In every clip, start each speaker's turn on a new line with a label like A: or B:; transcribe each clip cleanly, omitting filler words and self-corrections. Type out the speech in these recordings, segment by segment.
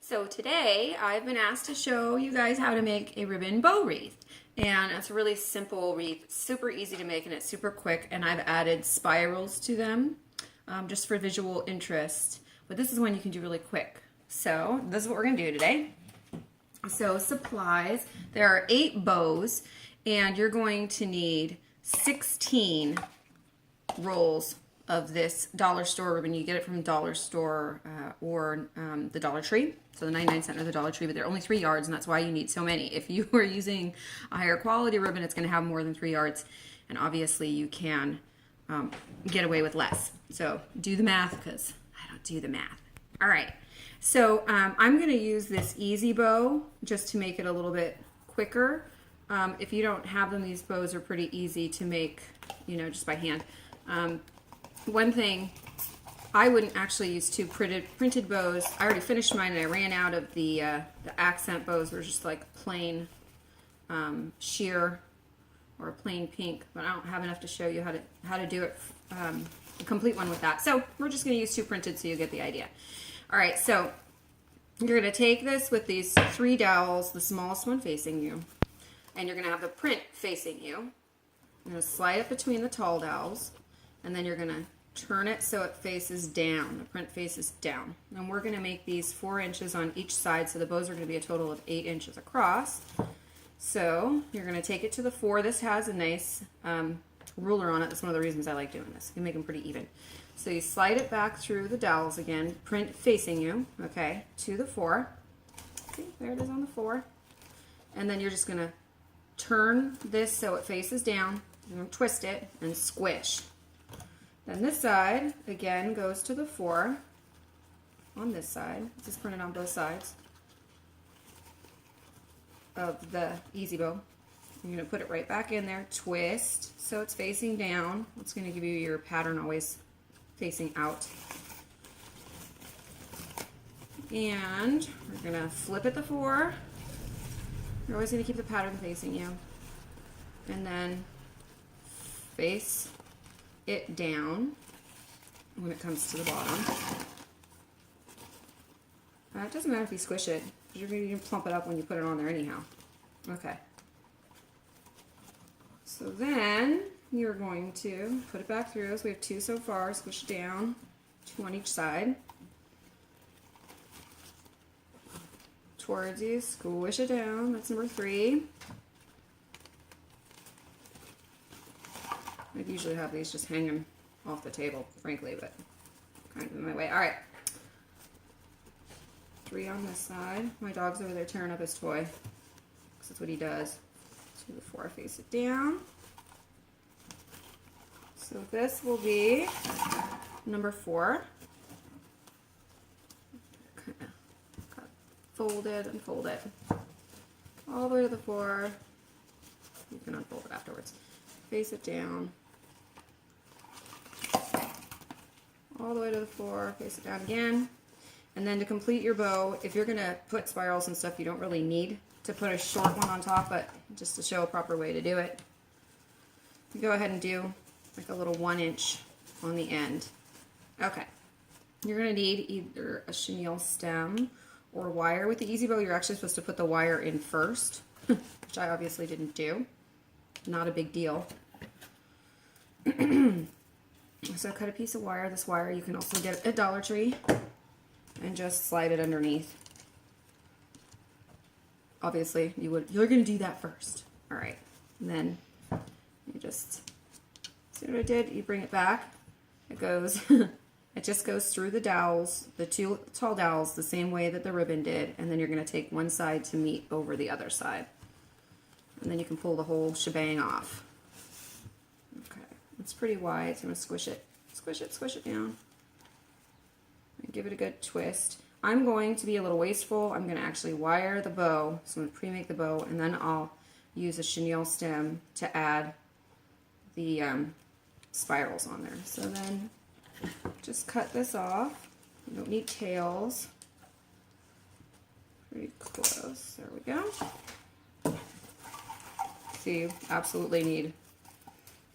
A: So today I've been asked to show you guys how to make a ribbon bow wreath. And it's a really simple wreath, super easy to make and it's super quick, and I've added spirals to them just for visual interest. But this is one you can do really quick. So this is what we're gonna do today. So supplies, there are 8 bows and you're going to need 16 rolls of this dollar store ribbon. You get it from the dollar store or the Dollar Tree. So the 99-cent or the Dollar Tree, but they're only 3 yards, and that's why you need so many. If you are using a higher quality ribbon, it's going to have more than 3 yards, and obviously you can get away with less. So do the math, because I don't do the math. All right, so I'm going to use this easy bow just to make it a little bit quicker. If you don't have them, these bows are pretty easy to make, just by hand. One thing, I wouldn't actually use 2 printed bows. I already finished mine and I ran out of the accent bows. They're just like plain sheer or plain pink, but I don't have enough to show you how to do it, a complete one with that. So we're just going to use 2 printed so you get the idea. All right, so you're going to take this with these 3 dowels, the smallest one facing you, and you're going to have the print facing you. You're going to slide it between the tall dowels, and then you're going to turn it so it faces down. The print faces down. And we're going to make these 4 inches on each side, so the bows are going to be a total of 8 inches across. So you're going to take it to the 4. This has a nice ruler on it. That's one of the reasons I like doing this. You can make them pretty even. So you slide it back through the dowels again, print facing you, okay, to the 4. See, there it is on the 4. And then you're just going to turn this so it faces down. You're going to twist it and squish. Then this side, again, goes to the 4 on this side. This is printed on both sides of the easy bow. You're going to put it right back in there, twist so it's facing down. It's going to give you your pattern always facing out. And we're going to flip it the 4. You're always going to keep the pattern facing you. And then face it down when it comes to the bottom. It doesn't matter if you squish it, because you're going to plump it up when you put it on there anyhow. Okay. So then you're going to put it back through. So we have 2 so far. Squish it down, 2 on each side. Towards you, squish it down. That's number 3. I usually have these just hanging off the table, frankly, but kind of in my way. All right. 3 on this side. My dog's over there tearing up his toy, because that's what he does. 2 to 4, face it down. So this will be number 4. Kind of fold it and fold it all the way to the 4. You can unfold it afterwards. Face it down. All the way to the 4, face it down again. And then to complete your bow, if you're going to put spirals and stuff, you don't really need to put a short one on top, but just to show a proper way to do it, you go ahead and do like a little 1 inch on the end. Okay. You're going to need either a chenille stem or wire. With the easy bow, you're actually supposed to put the wire in first, which I obviously didn't do. Not a big deal. So cut a piece of wire. This wire you can also get at Dollar Tree and just slide it underneath. Obviously, you're going to do that first. All right. And then you just see what I did? You bring it back. It goes it just goes through the dowels, the 2 tall dowels, the same way that the ribbon did, and then you're going to take one side to meet over the other side. And then you can pull the whole shebang off. Okay, it's pretty wide, so I'm going to squish it down. And give it a good twist. I'm going to be a little wasteful. I'm going to actually wire the bow, so I'm going to pre-make the bow, and then I'll use a chenille stem to add the spirals on there. So then just cut this off. You don't need tails. Pretty close. There we go. So you absolutely need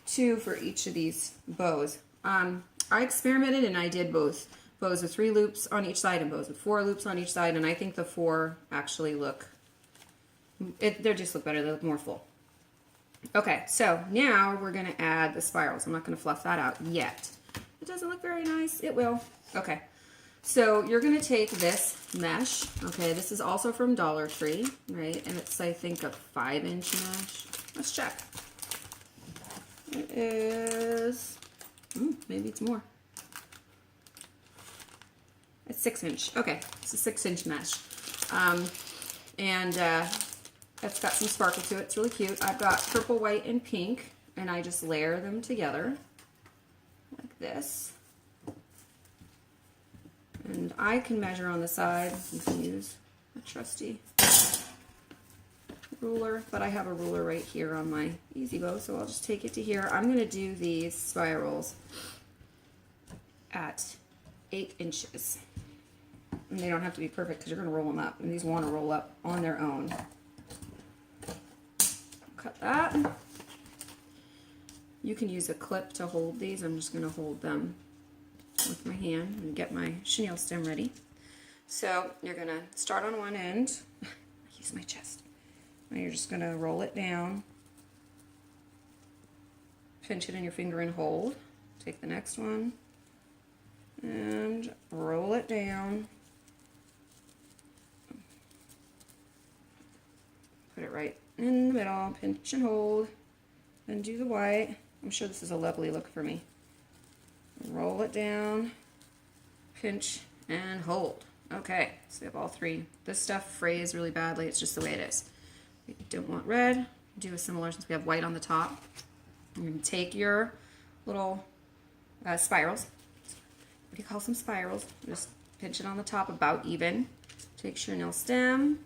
A: 2 for each of these bows. I experimented and I did both bows with 3 loops on each side and bows with 4 loops on each side, and I think the 4 actually look, they just look better, they look more full. Okay, so now we're going to add the spirals. I'm not going to fluff that out yet. It doesn't look very nice. It will. Okay, so you're going to take this mesh. Okay, this is also from Dollar Tree, right? And it's, I think, a 5-inch mesh. Let's check. It is, maybe it's more. It's 6-inch. Okay, it's a 6-inch mesh. It's got some sparkle to it. It's really cute. I've got purple, white, and pink, and I just layer them together like this. And I can measure on the side. You can use a trusty ruler, but I have a ruler right here on my Easy Bow, so I'll just take it to here. I'm going to do these spirals at 8 inches. And they don't have to be perfect because you're going to roll them up, and these want to roll up on their own. Cut that. You can use a clip to hold these. I'm just going to hold them with my hand and get my chenille stem ready. So you're going to start on one end. I use my chest. And you're just going to roll it down. Pinch it in your finger and hold. Take the next one and roll it down. Put it right in the middle, pinch and hold, then do the white. I'm sure this is a lovely look for me. Roll it down, pinch, and hold. Okay, so we have all 3. This stuff frays really badly. It's just the way it is. We don't want red. Do a similar, since we have white on the top. You're going to take your little spirals. What do you call some spirals? Just pinch it on the top about even. Take chenille stem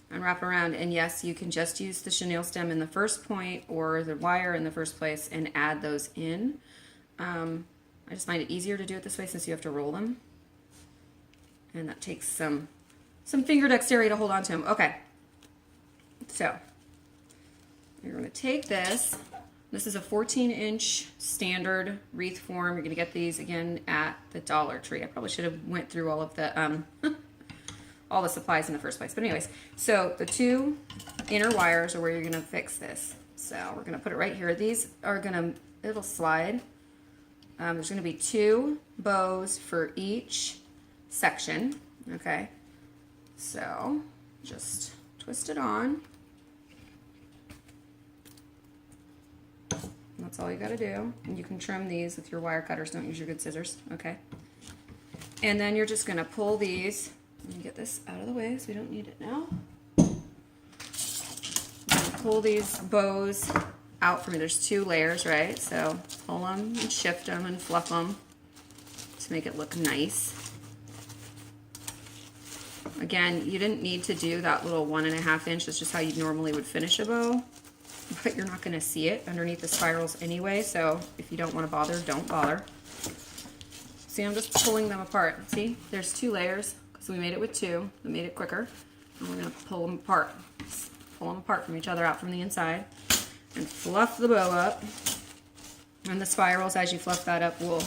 A: and wrap around. And yes, you can just use the chenille stem in the first point or the wire in the first place and add those in. I just find it easier to do it this way since you have to roll them. And that takes some finger dexterity to hold on to them. Okay. So, you're going to take this. This is a 14-inch standard wreath form. You're going to get these again at the Dollar Tree. I probably should have went through all of the all the supplies in the first place. But anyways, so the 2 inner wires are where you're going to fix this. So we're going to put it right here. These are going to, it'll slide. There's going to be 2 bows for each section. Okay. So just twist it on. That's all you got to do. And you can trim these with your wire cutters. Don't use your good scissors. Okay. And then you're just going to pull these. Let me get this out of the way so we don't need it now. Pull these bows out from me. There's 2 layers, right? So pull them and shift them and fluff them to make it look nice. Again, you didn't need to do that little 1.5 inch. That's just how you normally would finish a bow. But you're not going to see it underneath the spirals anyway, so if you don't want to bother, don't bother. See, I'm just pulling them apart. See, there's 2 layers, because we made it with 2. We made it quicker. And we're going to pull them apart. Just pull them apart from each other out from the inside. And fluff the bow up. And the spirals, as you fluff that up, will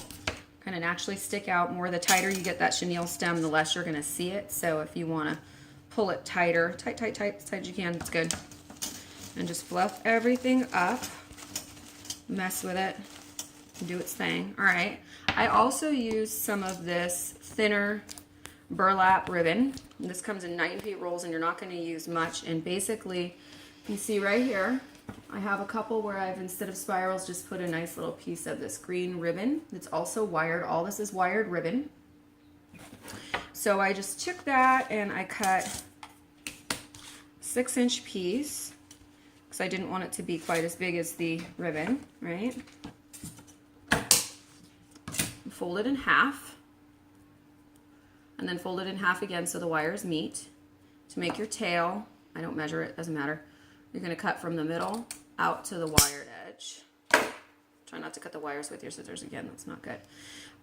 A: kind of naturally stick out more. The tighter you get that chenille stem, the less you're going to see it. So if you want to pull it tighter, tight, as tight as you can, it's good. And just fluff everything up, mess with it, do its thing. All right. I also use some of this thinner burlap ribbon. This comes in 9 feet rolls, and you're not going to use much. And basically, you can see right here, I have a couple where I've, instead of spirals, just put a nice little piece of this green ribbon. It's also wired. All this is wired ribbon. So I just took that and I cut a 6-inch piece, because I didn't want it to be quite as big as the ribbon, right? Fold it in half, and then fold it in half again so the wires meet. To make your tail, I don't measure it, doesn't matter. You're going to cut from the middle out to the wired edge. Try not to cut the wires with your scissors again, that's not good.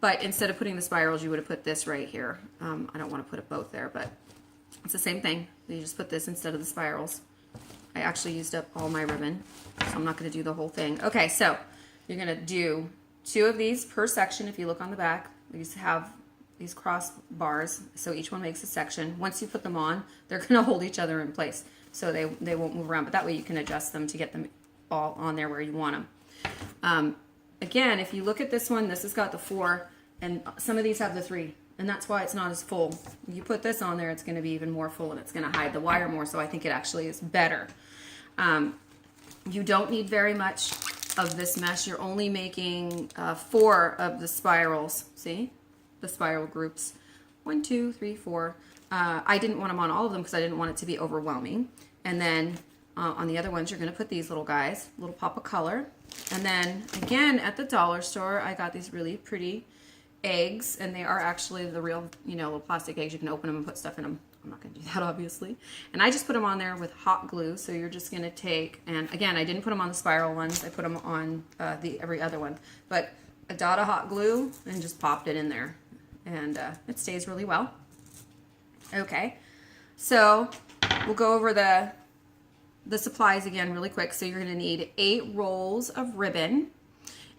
A: But instead of putting the spirals, you would have put this right here. I don't want to put it both there, but it's the same thing. You just put this instead of the spirals. I actually used up all my ribbon, so I'm not going to do the whole thing. Okay, so you're going to do 2 of these per section. If you look on the back, these have these cross bars, so each one makes a section. Once you put them on, they're going to hold each other in place, so they won't move around, but that way you can adjust them to get them all on there where you want them. Again, if you look at this one, this has got the 4, and some of these have the 3, and that's why it's not as full. You put this on there, it's going to be even more full, and it's going to hide the wire more, so I think it actually is better. You don't need very much of this mesh. You're only making 4 of the spirals. See? The spiral groups. 1, 2, 3, 4. I didn't want them on all of them because I didn't want it to be overwhelming. And then on the other ones, you're going to put these little guys, little pop of color. And then again, at the dollar store, I got these really pretty eggs, and they are actually the real, little plastic eggs. You can open them and put stuff in them. I'm not going to do that, obviously. And I just put them on there with hot glue. So you're just going to take, and again, I didn't put them on the spiral ones. I put them on every other one. But a dot of hot glue and just popped it in there. And it stays really well. Okay, so we'll go over the supplies again really quick. So you're going to need 8 rolls of ribbon.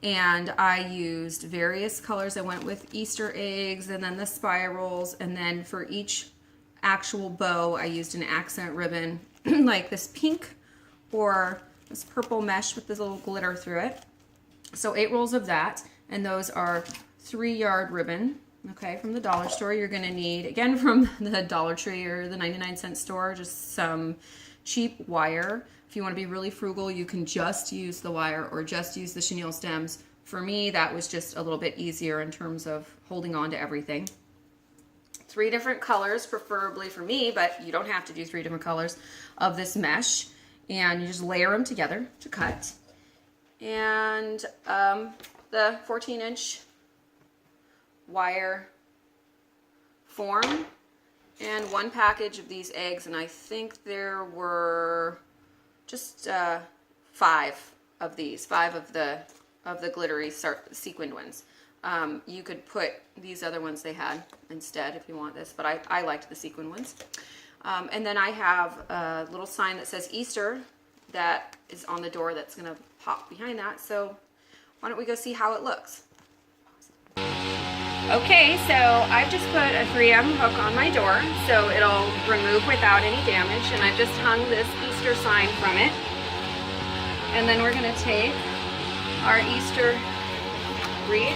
A: And I used various colors. I went with Easter eggs and then the spirals. And then for each actual bow, I used an accent ribbon like this pink or this purple mesh with this little glitter through it. So 8 rolls of that, and those are 3-yard ribbon, okay, from the dollar store. You're going to need, again, from the Dollar Tree or the 99-cent store, just some cheap wire. If you want to be really frugal, you can just use the wire or just use the chenille stems. For me, that was just a little bit easier in terms of holding on to everything. 3 different colors, preferably for me, but you don't have to do 3 different colors of this mesh. And you just layer them together to cut. And the 14-inch wire form, and 1 package of these eggs, and I think there were just 5 of these, 5 of the glittery sequined ones. You could put these other ones they had instead if you want this, but I liked the sequin ones. And then I have a little sign that says Easter that is on the door that's going to pop behind that. So why don't we go see how it looks? Okay, so I've just put a 3M hook on my door so it'll remove without any damage, and I've just hung this Easter sign from it. And then we're going to take our Easter wreath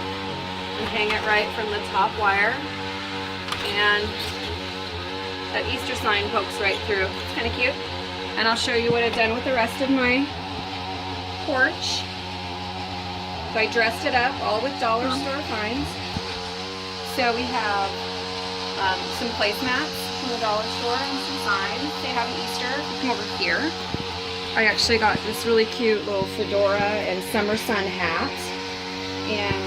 A: and hang it right from the top wire, and that Easter sign pokes right through. It's kind of cute. And I'll show you what I've done with the rest of my porch. So I dressed it up all with dollar store finds. So we have some placemats from the dollar store and some signs. They have an Easter. If you come over here, I actually got this really cute little fedora and summer sun hat. And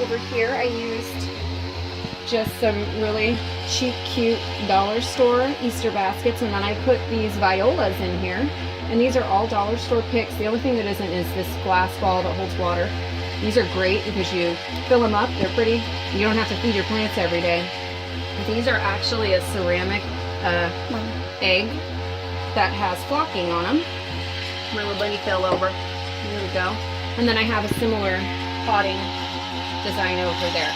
A: over here I used just some really cheap, cute dollar store Easter baskets, and then I put these violas in here. And these are all dollar store picks. The only thing that isn't is this glass ball that holds water. These are great because you fill them up, they're pretty. You don't have to feed your plants every day. These are actually a ceramic egg that has flocking on them. My little bunny fell over. There we go. And then I have a similar potting design over there.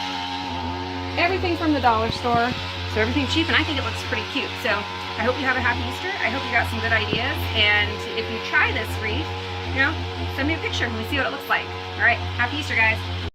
A: Everything from the dollar store, so everything cheap, and I think it looks pretty cute. So I hope you have a happy Easter. I hope you got some good ideas, and if you try this wreath, send me a picture and we see what it looks like. All right, happy Easter, guys.